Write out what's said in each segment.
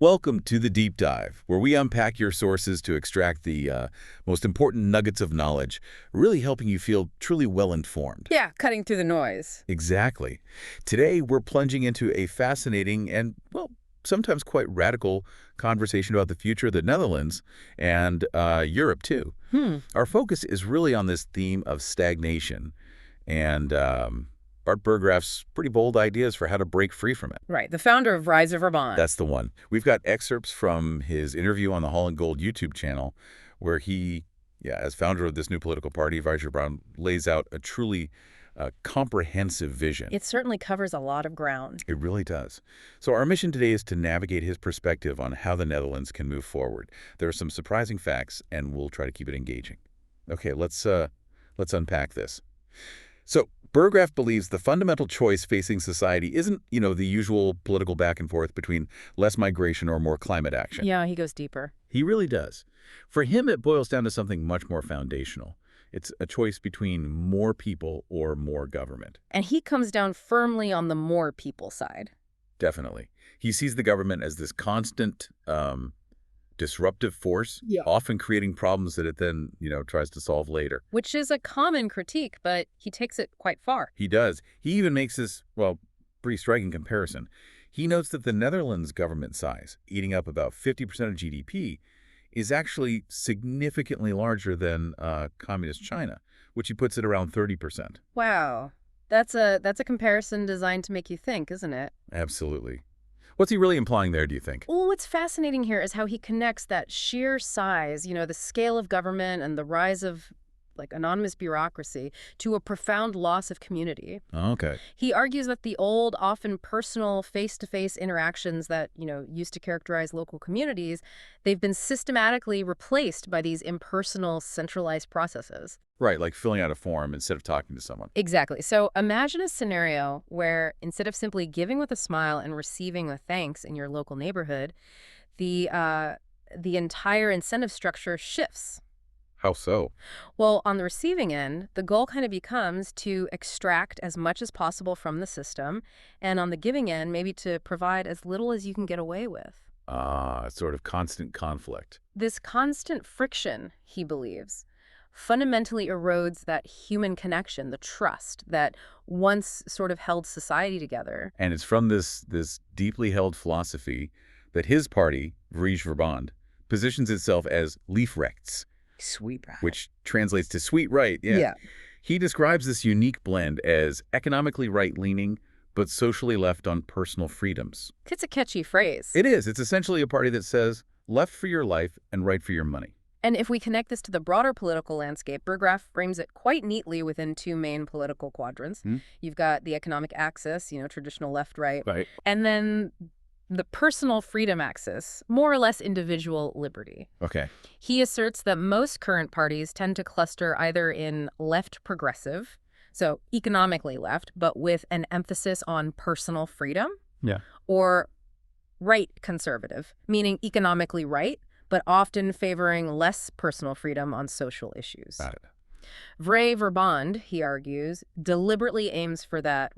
Welcome to the Deep Dive, where we unpack your sources to extract the most important nuggets of knowledge, really helping you feel truly well-informed. Yeah, cutting through the noise. Exactly. Today, we're plunging into a fascinating and, well, sometimes quite radical conversation about the future of the Netherlands and Europe, too. Our focus is really on this theme of stagnation and Bart Burggraaf's pretty bold ideas for how to break free from it. Right, the founder of Vrijverbond. That's the one. We've got excerpts from his interview on the Holland Gold YouTube channel where he, as founder of this new political party, Vrijverbond, lays out a truly comprehensive vision. It certainly covers a lot of ground. It really does. So our mission today is to navigate his perspective on how the Netherlands can move forward. There are some surprising facts, and we'll try to keep it engaging. Okay, let's unpack this. So Burggraaf believes the fundamental choice facing society isn't, the usual political back and forth between less migration or more climate action. Yeah, he goes deeper. He really does. For him, it boils down to something much more foundational. It's a choice between more people or more government. And he comes down firmly on the more people side. Definitely. He sees the government as this constant disruptive force, often creating problems that it then, tries to solve later. Which is a common critique, but he takes it quite far. He does. He even makes this, pretty striking comparison. He notes that the Netherlands' government size, eating up about 50% of GDP, is actually significantly larger than communist China, which he puts at around 30%. Wow. That's a comparison designed to make you think, isn't it? Absolutely. What's he really implying there, do you think? Well, what's fascinating here is how he connects that sheer size, the scale of government and the rise of anonymous bureaucracy to a profound loss of community. Okay. He argues that the old, often personal, face-to-face interactions that, used to characterize local communities, they've been systematically replaced by these impersonal, centralized processes. Right, like filling out a form instead of talking to someone. Exactly. So imagine a scenario where instead of simply giving with a smile and receiving a thanks in your local neighborhood, the entire incentive structure shifts. How so? Well, on the receiving end, the goal kind of becomes to extract as much as possible from the system, and on the giving end, maybe to provide as little as you can get away with. Sort of constant conflict. This constant friction, he believes, fundamentally erodes that human connection, the trust that once sort of held society together. And it's from this deeply held philosophy that his party, Vrijverbond, positions itself as liefrechts, Sweet right. which translates to sweet right. Yeah. He describes this unique blend as economically right-leaning, but socially left on personal freedoms. It's a catchy phrase. It is. It's essentially a party that says left for your life and right for your money. And if we connect this to the broader political landscape, Burggraaf frames it quite neatly within two main political quadrants. You've got the economic axis, traditional left-right, Right. and then the personal freedom axis, more or less individual liberty. Okay. He asserts that most current parties tend to cluster either in left progressive, so economically left, but with an emphasis on personal freedom, or right conservative, meaning economically right, but often favoring less personal freedom on social issues. Got it. Vrijverbond, he argues, deliberately aims for that,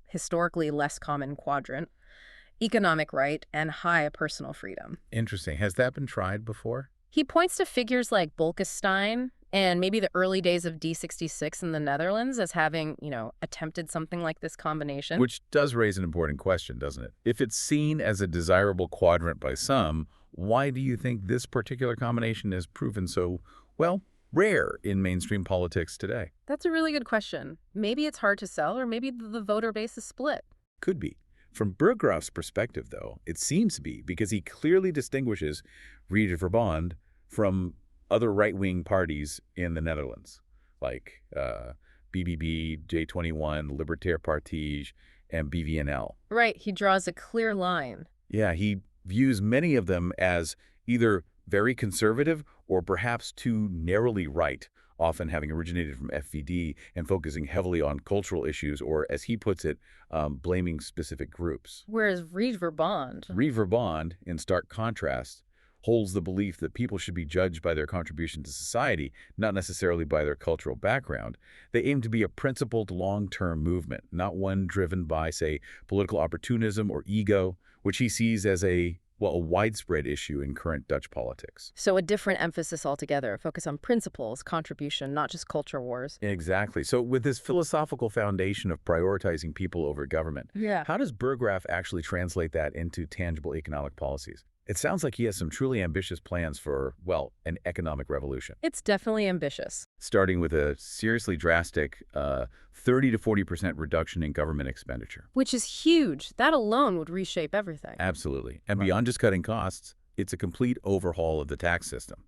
historically less common quadrant, economic right and high personal freedom. Interesting. Has that been tried before? He points to figures like Bolkestein and maybe the early days of D66 in the Netherlands as having, attempted something like this combination. Which does raise an important question, doesn't it? If it's seen as a desirable quadrant by some, why do you think this particular combination has proven so, rare in mainstream politics today? That's a really good question. Maybe it's hard to sell, or maybe the voter base is split. Could be. From Burggraaf's perspective, though, it seems to be because he clearly distinguishes Vrijverbond from other right-wing parties in the Netherlands, like BBB, J21, Libertaire Partage, and BVNL. Right, he draws a clear line. Yeah, he views many of them as either very conservative or perhaps too narrowly right, often having originated from FVD and focusing heavily on cultural issues or, as he puts it, blaming specific groups. Whereas Vrijverbond, in stark contrast, holds the belief that people should be judged by their contribution to society, not necessarily by their cultural background. They aim to be a principled long-term movement, not one driven by, say, political opportunism or ego, which he sees as a well, a widespread issue in current Dutch politics. So a different emphasis altogether, focus on principles, contribution, not just culture wars. Exactly. So with this philosophical foundation of prioritizing people over government, Yeah. how does Burggraaf actually translate that into tangible economic policies? It sounds like he has some truly ambitious plans for, well, an economic revolution. It's definitely ambitious. Starting with a seriously drastic 30 to 40% reduction in government expenditure. Which is huge. That alone would reshape everything. Absolutely. And beyond just cutting costs, it's a complete overhaul of the tax system.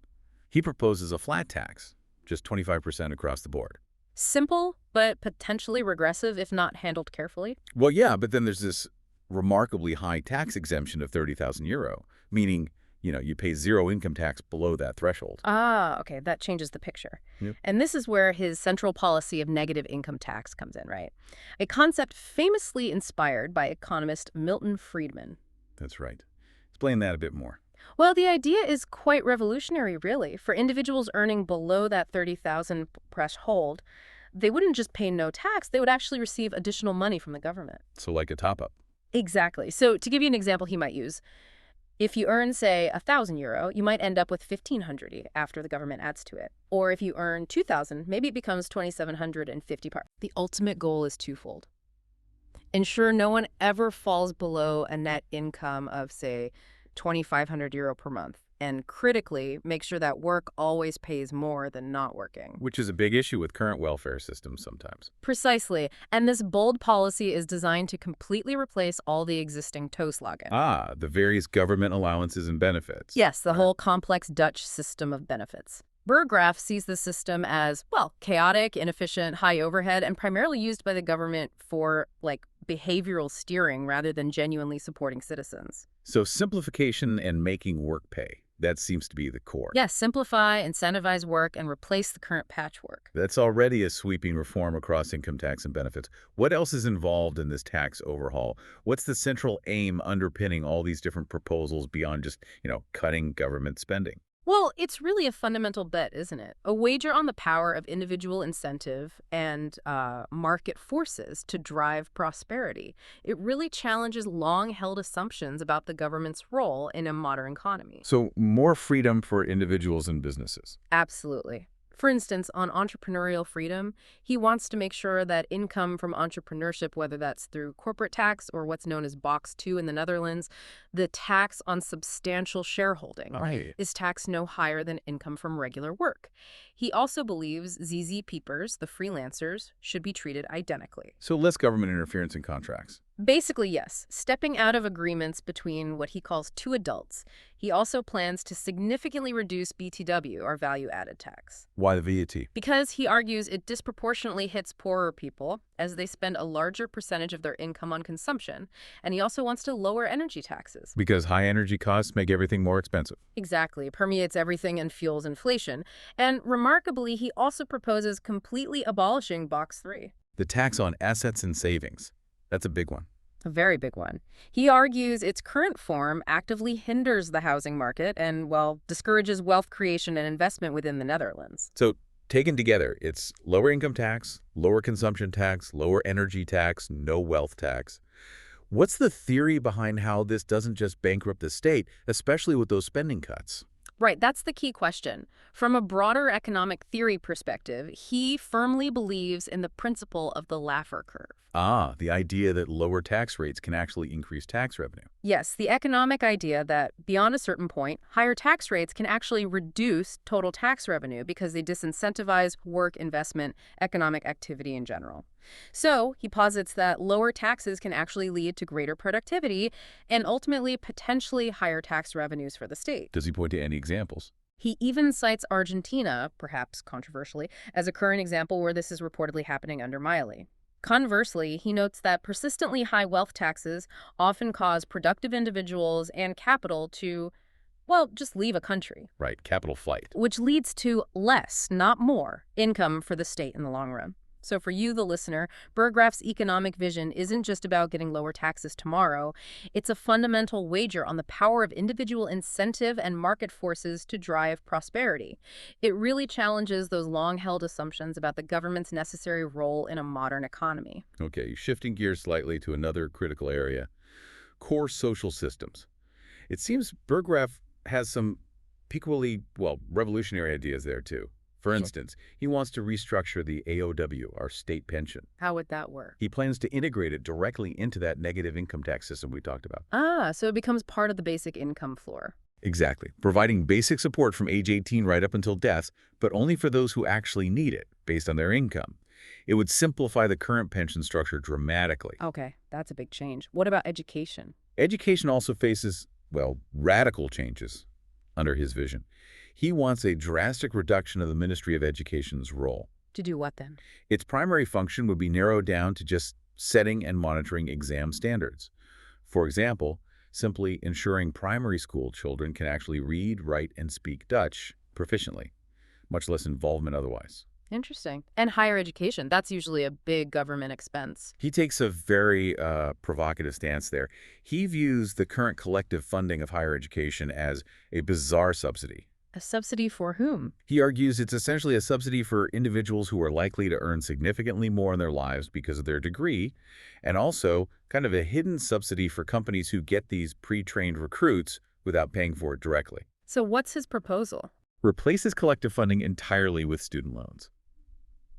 He proposes a flat tax, just 25% across the board. Simple, but potentially regressive if not handled carefully. Well, yeah, but then there's this remarkably high tax exemption of 30,000 euro, meaning, you pay zero income tax below that threshold. Ah, okay, that changes the picture. Yep. And this is where his central policy of negative income tax comes in, right? A concept famously inspired by economist Milton Friedman. That's right. Explain that a bit more. Well, the idea is quite revolutionary, really. For individuals earning below that 30,000 threshold, they wouldn't just pay no tax, they would actually receive additional money from the government. So like a top-up. Exactly. So to give you an example he might use, if you earn, say, 1,000 euro, you might end up with 1,500 after the government adds to it. Or if you earn 2,000, maybe it becomes 2,750 par. The ultimate goal is twofold. Ensure no one ever falls below a net income of, say, 2,500 euro per month. And critically, make sure that work always pays more than not working. Which is a big issue with current welfare systems sometimes. Precisely. And this bold policy is designed to completely replace all the existing toeslagen. Ah, the various government allowances and benefits. Yes, the whole complex Dutch system of benefits. Burggraaf sees the system as, well, chaotic, inefficient, high overhead, and primarily used by the government for, behavioral steering rather than genuinely supporting citizens. So simplification and making work pay. That seems to be the core. Yes, simplify, incentivize work, and replace the current patchwork. That's already a sweeping reform across income tax and benefits. What else is involved in this tax overhaul? What's the central aim underpinning all these different proposals beyond just, cutting government spending? Well, it's really a fundamental bet, isn't it? A wager on the power of individual incentive and market forces to drive prosperity. It really challenges long-held assumptions about the government's role in a modern economy. So more freedom for individuals and businesses. Absolutely. For instance, on entrepreneurial freedom, he wants to make sure that income from entrepreneurship, whether that's through corporate tax or what's known as Box 2 in the Netherlands, the tax on substantial shareholding is taxed no higher than income from regular work. He also believes ZZP'ers, the freelancers, should be treated identically. So less government interference in contracts. Basically, yes. Stepping out of agreements between what he calls two adults, he also plans to significantly reduce BTW, or value-added tax. Why the VAT? Because he argues it disproportionately hits poorer people as they spend a larger percentage of their income on consumption, and he also wants to lower energy taxes. Because high energy costs make everything more expensive. Exactly. Permeates everything and fuels inflation. And remarkably, he also proposes completely abolishing Box 3. The tax on assets and savings. That's a big one. A very big one. He argues its current form actively hinders the housing market and, discourages wealth creation and investment within the Netherlands. So taken together, it's lower income tax, lower consumption tax, lower energy tax, no wealth tax. What's the theory behind how this doesn't just bankrupt the state, especially with those spending cuts? Right, that's the key question. From a broader economic theory perspective, he firmly believes in the principle of the Laffer curve. Ah, the idea that lower tax rates can actually increase tax revenue. Yes, the economic idea that beyond a certain point, higher tax rates can actually reduce total tax revenue because they disincentivize work, investment, economic activity in general. So he posits that lower taxes can actually lead to greater productivity and ultimately potentially higher tax revenues for the state. Does he point to any examples? He even cites Argentina, perhaps controversially, as a current example where this is reportedly happening under Milei. Conversely, he notes that persistently high wealth taxes often cause productive individuals and capital to, just leave a country. Right, capital flight. Which leads to less, not more, income for the state in the long run. So for you, the listener, Burggraaf's economic vision isn't just about getting lower taxes tomorrow. It's a fundamental wager on the power of individual incentive and market forces to drive prosperity. It really challenges those long-held assumptions about the government's necessary role in a modern economy. Okay, shifting gears slightly to another critical area, core social systems. It seems Burggraaf has some equally, well, revolutionary ideas there, too. For Sure. instance, he wants to restructure the AOW, our state pension. How would that work? He plans to integrate it directly into that negative income tax system we talked about. Ah, so it becomes part of the basic income floor. Exactly. Providing basic support from age 18 right up until death, but only for those who actually need it, based on their income. It would simplify the current pension structure dramatically. Okay, that's a big change. What about education? Education also faces, well, radical changes under his vision. He wants a drastic reduction of the Ministry of Education's role. To do what then? Its primary function would be narrowed down to just setting and monitoring exam standards. For example, simply ensuring primary school children can actually read, write, and speak Dutch proficiently, much less involvement otherwise. Interesting. And higher education, that's usually a big government expense. He takes a very provocative stance there. He views the current collective funding of higher education as a bizarre subsidy. A subsidy for whom? He argues it's essentially a subsidy for individuals who are likely to earn significantly more in their lives because of their degree, and also kind of a hidden subsidy for companies who get these pre-trained recruits without paying for it directly. So what's his proposal? Replaces collective funding entirely with student loans.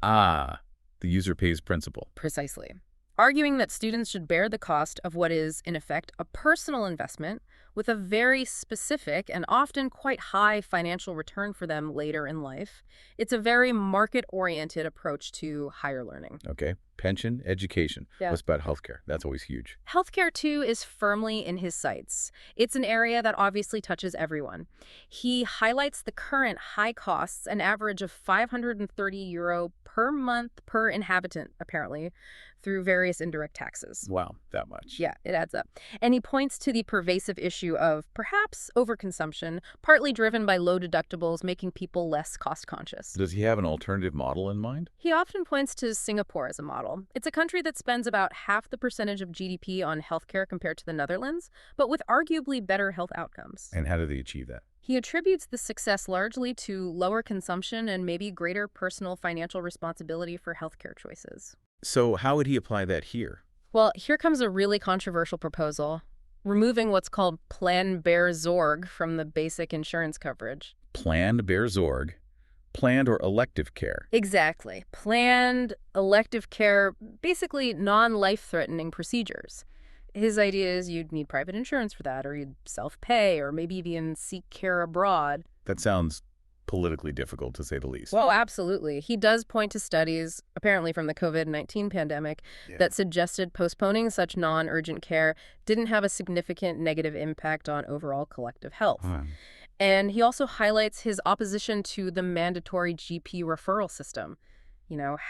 Ah, the user pays principle. Precisely. Arguing that students should bear the cost of what is, in effect, a personal investment with a very specific and often quite high financial return for them later in life. It's a very market-oriented approach to higher learning. Okay, pension, education. Yeah. What's about healthcare? That's always huge. Healthcare, too, is firmly in his sights. It's an area that obviously touches everyone. He highlights the current high costs, an average of €530 per month per inhabitant, apparently, through various indirect taxes. Wow, that much. Yeah, it adds up. And he points to the pervasive issue of perhaps overconsumption, partly driven by low deductibles, making people less cost-conscious. Does he have an alternative model in mind? He often points to Singapore as a model. It's a country that spends about half the percentage of GDP on healthcare compared to the Netherlands, but with arguably better health outcomes. And how do they achieve that? He attributes the success largely to lower consumption and maybe greater personal financial responsibility for healthcare choices. So how would he apply that here? Well, here comes a really controversial proposal. Removing what's called Plan Bear Zorg from the basic insurance coverage. Planned Bear Zorg, planned or elective care. Exactly. Planned elective care, basically non-life-threatening procedures. His idea is you'd need private insurance for that, or you'd self-pay, or maybe even seek care abroad. That sounds politically difficult, to say the least. Well, absolutely. He does point to studies, apparently from the COVID-19 pandemic, that suggested postponing such non-urgent care didn't have a significant negative impact on overall collective health. And he also highlights his opposition to the mandatory GP referral system,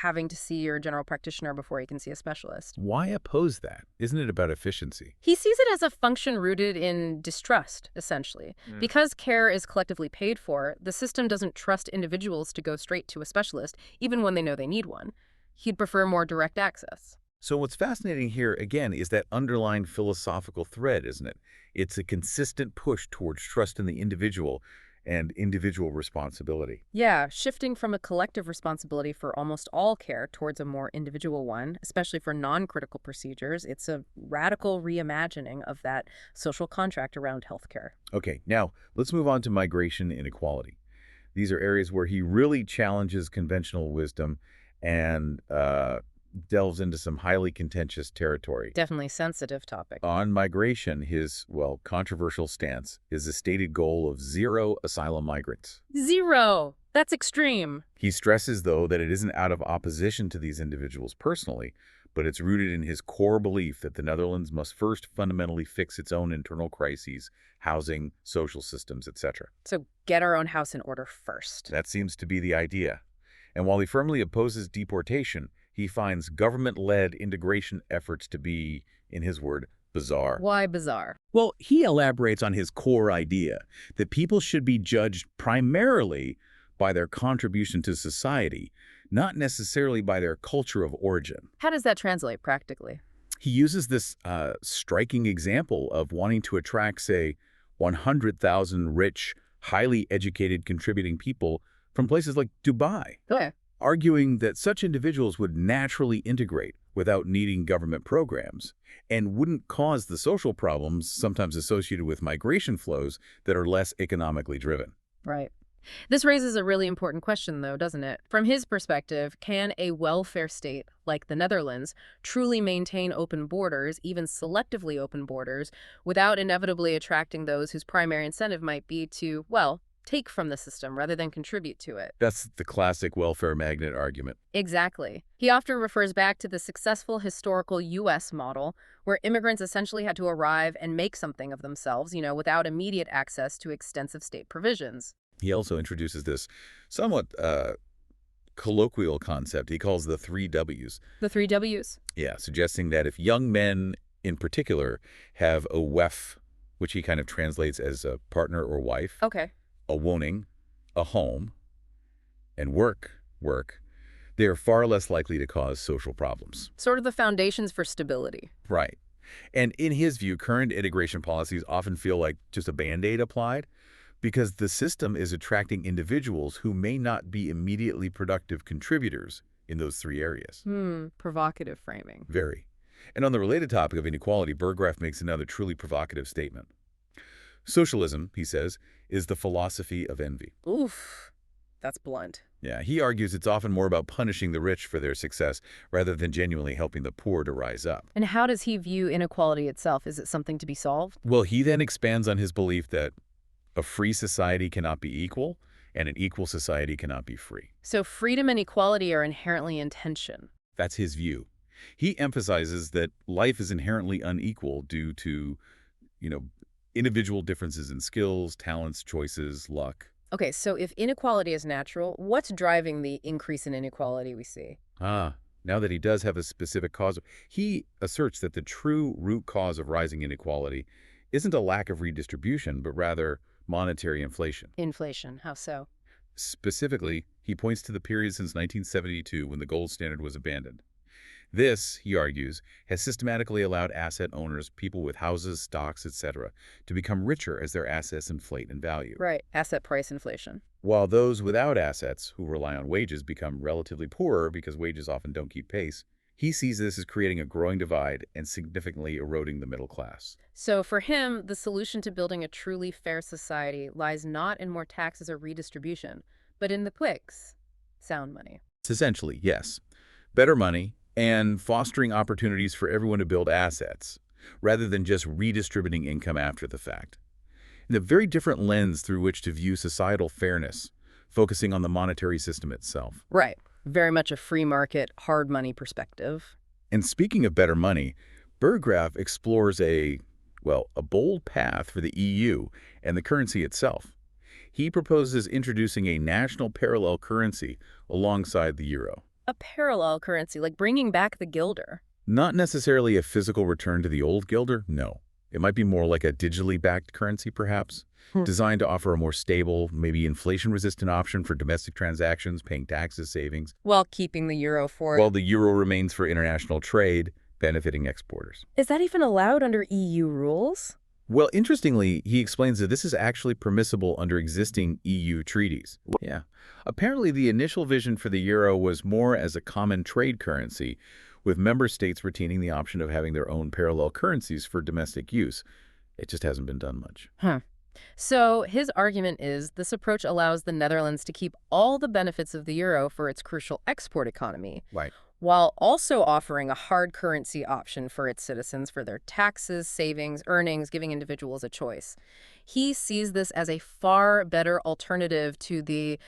having to see your general practitioner before you can see a specialist. Why oppose that? Isn't it about efficiency? He sees it as a function rooted in distrust, essentially. Because care is collectively paid for, the system doesn't trust individuals to go straight to a specialist, even when they know they need one. He'd prefer more direct access. So what's fascinating here, again, is that underlying philosophical thread, isn't it? It's a consistent push towards trust in the individual and individual responsibility. Yeah, shifting from a collective responsibility for almost all care towards a more individual one, especially for non-critical procedures. It's a radical reimagining of that social contract around healthcare. Okay, now let's move on to migration inequality. These are areas where he really challenges conventional wisdom and delves into some highly contentious territory. Definitely sensitive topic. On migration, his, well, controversial stance is a stated goal of 0 asylum migrants. 0! That's extreme. He stresses, though, that it isn't out of opposition to these individuals personally, but it's rooted in his core belief that the Netherlands must first fundamentally fix its own internal crises, housing, social systems, etc. So get our own house in order first. That seems to be the idea. And while he firmly opposes deportation, he finds government-led integration efforts to be, in his word, bizarre. Why bizarre? Well, he elaborates on his core idea that people should be judged primarily by their contribution to society, not necessarily by their culture of origin. How does that translate practically? He uses this striking example of wanting to attract, say, 100,000 rich, highly educated contributing people from places like Dubai. Okay. Arguing that such individuals would naturally integrate without needing government programs, and wouldn't cause the social problems sometimes associated with migration flows that are less economically driven. Right. This raises a really important question, though, doesn't it? From his perspective, can a welfare state like the Netherlands truly maintain open borders, even selectively open borders, without inevitably attracting those whose primary incentive might be to, well, take from the system rather than contribute to it? That's the classic welfare magnet argument. Exactly. He often refers back to the successful historical U.S. model, where immigrants essentially had to arrive and make something of themselves, without immediate access to extensive state provisions. He also introduces this somewhat colloquial concept he calls the 3 Ws. The 3 Ws? Yeah, suggesting that if young men in particular have a WEF, which he kind of translates as a partner or wife, Okay. a woning, a home, and work, they are far less likely to cause social problems. Sort of the foundations for stability. Right. And in his view, current integration policies often feel like just a Band-Aid applied because the system is attracting individuals who may not be immediately productive contributors in those 3 areas. Provocative framing. Very. And on the related topic of inequality, Burggraaf makes another truly provocative statement. Socialism, he says, is the philosophy of envy. Oof. That's blunt. Yeah, he argues it's often more about punishing the rich for their success rather than genuinely helping the poor to rise up. And how does he view inequality itself? Is it something to be solved? Well, he then expands on his belief that a free society cannot be equal, and an equal society cannot be free. So freedom and equality are inherently in tension. That's his view. He emphasizes that life is inherently unequal due to, individual differences in skills, talents, choices, luck. Okay, so if inequality is natural, what's driving the increase in inequality we see? Now that he does have a specific cause, he asserts that the true root cause of rising inequality isn't a lack of redistribution, but rather monetary inflation. Inflation, how so? Specifically, he points to the period since 1972 when the gold standard was abandoned. This, he argues, has systematically allowed asset owners, people with houses, stocks, etc., to become richer as their assets inflate in value. Right, asset price inflation. While those without assets, who rely on wages, become relatively poorer because wages often don't keep pace. He sees this as creating a growing divide and significantly eroding the middle class. So for him, the solution to building a truly fair society lies not in more taxes or redistribution, but in the quicks, sound money. Essentially, yes. Better money and fostering opportunities for everyone to build assets, rather than just redistributing income after the fact. And a very different lens through which to view societal fairness, focusing on the monetary system itself. Right. Very much a free market, hard money perspective. And speaking of better money, Burggraaf explores a bold path for the EU and the currency itself. He proposes introducing a national parallel currency alongside the euro. A parallel currency, like bringing back the guilder. Not necessarily a physical return to the old guilder, no. It might be more like a digitally backed currency, perhaps, designed to offer a more stable, maybe inflation-resistant option for domestic transactions, paying taxes, savings. While keeping the euro for... While the euro remains for international trade, benefiting exporters. Is that even allowed under EU rules? Well, interestingly, he explains that this is actually permissible under existing EU treaties. Yeah. Apparently, the initial vision for the euro was more as a common trade currency, with member states retaining the option of having their own parallel currencies for domestic use. It just hasn't been done much. So his argument is this approach allows the Netherlands to keep all the benefits of the euro for its crucial export economy, Right. while also offering a hard currency option for its citizens for their taxes, savings, earnings, giving individuals a choice. He sees this as a far better alternative to the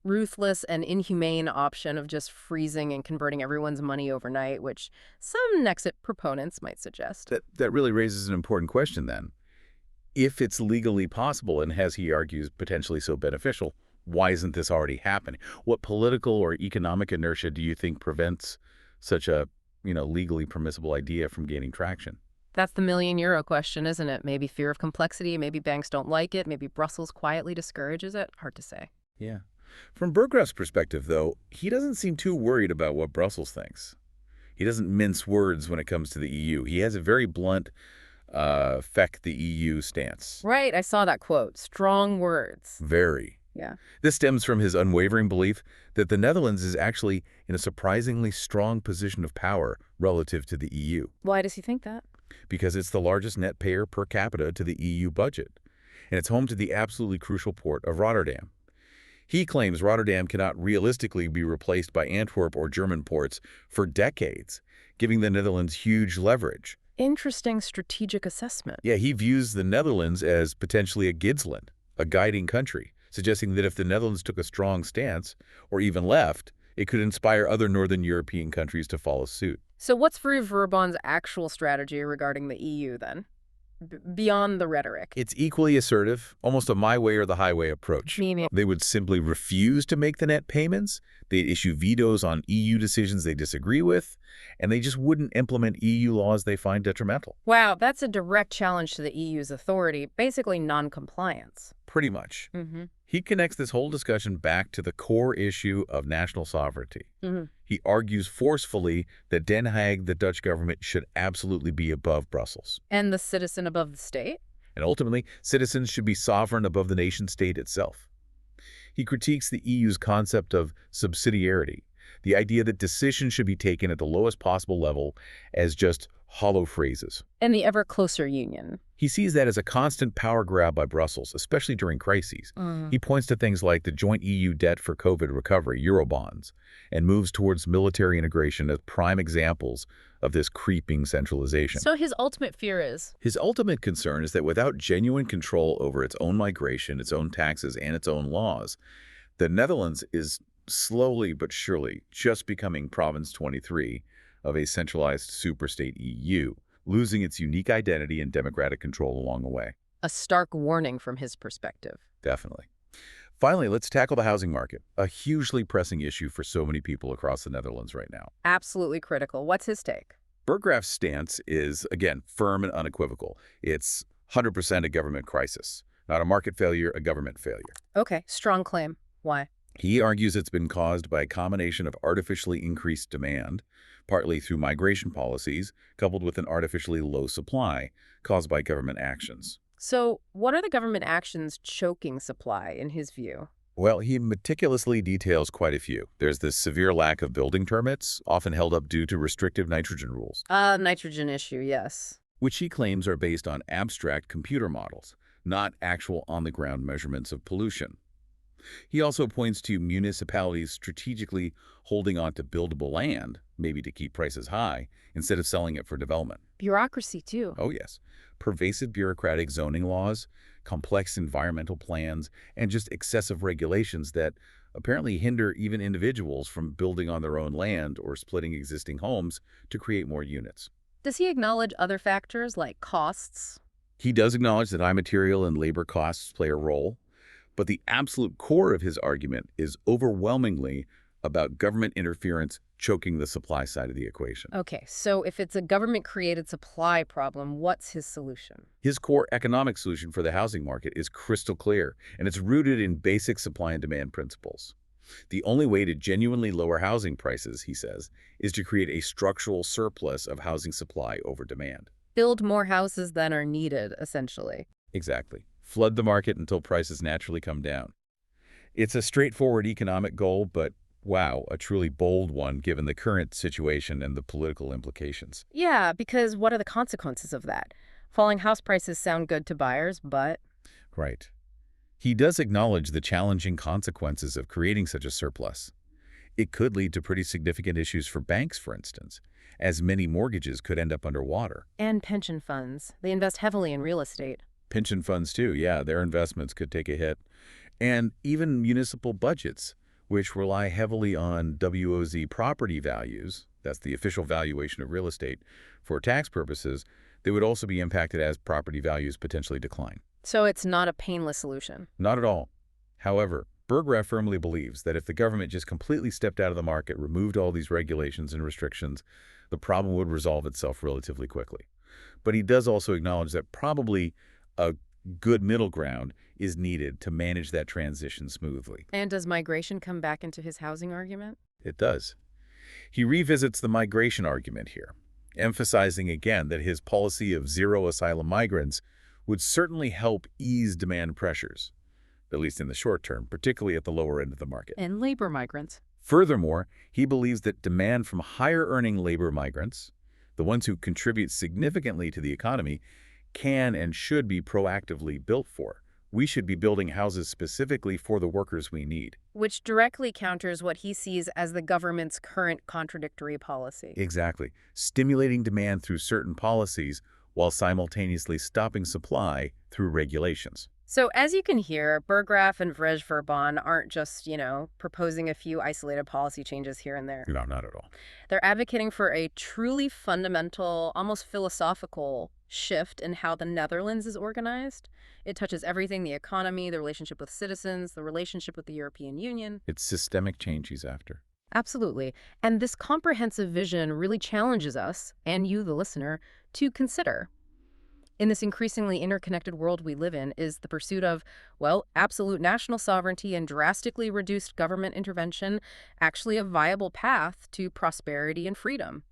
ruthless and inhumane option of just freezing and converting everyone's money overnight, which some Nexit proponents might suggest. That really raises an important question then. If it's legally possible and, as he argues, potentially so beneficial, why isn't this already happening? What political or economic inertia do you think prevents such a, legally permissible idea from gaining traction? That's the million-euro question, isn't it? Maybe fear of complexity, maybe banks don't like it, maybe Brussels quietly discourages it. Hard to say. Yeah. From Burggraaf's perspective, though, he doesn't seem too worried about what Brussels thinks. He doesn't mince words when it comes to the EU. He has a very blunt, feck the EU stance. Right, I saw that quote. Strong words. Very. Yeah. This stems from his unwavering belief that the Netherlands is actually in a surprisingly strong position of power relative to the EU, Why does he think that? because it's the largest net payer per capita to the EU budget, and it's home to the absolutely crucial port of Rotterdam. He claims Rotterdam cannot realistically be replaced by Antwerp or German ports for decades, giving the Netherlands huge leverage. Interesting strategic assessment. Yeah, he views the Netherlands as potentially a Gidsland, a guiding country, suggesting that if the Netherlands took a strong stance, or even left, it could inspire other Northern European countries to follow suit. So what's Vrijverbond's actual strategy regarding the EU then? Beyond the rhetoric. It's equally assertive, almost a my way or the highway approach. Meaning? They would simply refuse to make the net payments, they'd issue vetoes on EU decisions they disagree with, and they just wouldn't implement EU laws they find detrimental. Wow, that's a direct challenge to the EU's authority, basically non-compliance. Pretty much. Mm-hmm. He connects this whole discussion back to the core issue of national sovereignty. Mm-hmm. He argues forcefully that Den Haag, the Dutch government, should absolutely be above Brussels. And the citizen above the state? And ultimately, citizens should be sovereign above the nation-state itself. He critiques the EU's concept of subsidiarity, the idea that decisions should be taken at the lowest possible level as just hollow phrases. And the ever-closer union. He sees that as a constant power grab by Brussels, especially during crises. He points to things like the joint EU debt for COVID recovery, Eurobonds, and moves towards military integration as prime examples of this creeping centralization. So his ultimate fear is? His ultimate concern is that without genuine control over its own migration, its own taxes, and its own laws, the Netherlands is slowly but surely just becoming Province 23 of a centralized superstate EU, losing its unique identity and democratic control along the way. A stark warning from his perspective. Definitely. Finally, let's tackle the housing market, a hugely pressing issue for so many people across the Netherlands right now. Absolutely critical. What's his take? Burggraaf's stance is, again, firm and unequivocal. It's 100% a government crisis, not a market failure, a government failure. Okay, strong claim. Why? He argues it's been caused by a combination of artificially increased demand, partly through migration policies, coupled with an artificially low supply caused by government actions. So what are the government actions choking supply, in his view? Well, he meticulously details quite a few. There's this severe lack of building permits, often held up due to restrictive nitrogen rules. Nitrogen issue, yes. Which he claims are based on abstract computer models, not actual on-the-ground measurements of pollution. He also points to municipalities strategically holding on to buildable land, maybe to keep prices high, instead of selling it for development. Bureaucracy, too. Oh, yes. Pervasive bureaucratic zoning laws, complex environmental plans, and just excessive regulations that apparently hinder even individuals from building on their own land or splitting existing homes to create more units. Does he acknowledge other factors like costs? He does acknowledge that high material and labor costs play a role, but the absolute core of his argument is overwhelmingly about government interference choking the supply side of the equation. Okay, so if it's a government-created supply problem, what's his solution? His core economic solution for the housing market is crystal clear, and it's rooted in basic supply and demand principles. The only way to genuinely lower housing prices, he says, is to create a structural surplus of housing supply over demand. Build more houses than are needed, essentially. Exactly. Flood the market until prices naturally come down. It's a straightforward economic goal, but wow, a truly bold one given the current situation and the political implications. Yeah, because what are the consequences of that? Falling house prices sound good to buyers, but... Right. He does acknowledge the challenging consequences of creating such a surplus. It could lead to pretty significant issues for banks, for instance, as many mortgages could end up underwater. And pension funds. They invest heavily in real estate. Pension funds, too, yeah, their investments could take a hit. And even municipal budgets, which rely heavily on WOZ property values, that's the official valuation of real estate, for tax purposes, they would also be impacted as property values potentially decline. So it's not a painless solution. Not at all. However, Burggraaf firmly believes that if the government just completely stepped out of the market, removed all these regulations and restrictions, the problem would resolve itself relatively quickly. But he does also acknowledge that probably a good middle ground is needed to manage that transition smoothly. And does migration come back into his housing argument? It does. He revisits the migration argument here, emphasizing again that his policy of zero asylum migrants would certainly help ease demand pressures, at least in the short term, particularly at the lower end of the market. And labor migrants. Furthermore, he believes that demand from higher-earning labor migrants, the ones who contribute significantly to the economy, can and should be proactively built for. We should be building houses specifically for the workers we need. Which directly counters what he sees as the government's current contradictory policy. Exactly. Stimulating demand through certain policies while simultaneously stopping supply through regulations. So as you can hear, Burggraaf and Vrijverbond aren't just, proposing a few isolated policy changes here and there. No, not at all. They're advocating for a truly fundamental, almost philosophical shift in how the Netherlands is organized. It touches everything: the economy, the relationship with citizens, the relationship with the European Union. It's systemic change he's after. Absolutely. And this comprehensive vision really challenges us, and you, the listener, to consider. In this increasingly interconnected world we live in, is the pursuit of, absolute national sovereignty and drastically reduced government intervention actually a viable path to prosperity and freedom?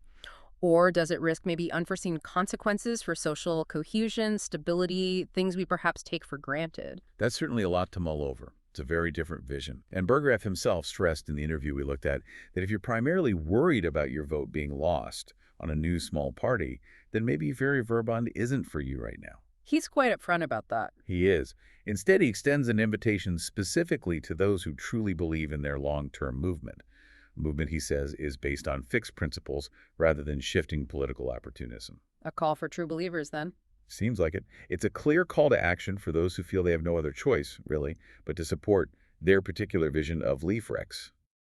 Or does it risk maybe unforeseen consequences for social cohesion, stability, things we perhaps take for granted? That's certainly a lot to mull over. It's a very different vision. And Burggraaf himself stressed in the interview we looked at that if you're primarily worried about your vote being lost on a new small party, then maybe Vrijverbond isn't for you right now. He's quite upfront about that. He is. Instead, he extends an invitation specifically to those who truly believe in their long-term movement. A movement, he says, is based on fixed principles rather than shifting political opportunism. A call for true believers, then. Seems like it. It's a clear call to action for those who feel they have no other choice, really, but to support their particular vision of Leafrex.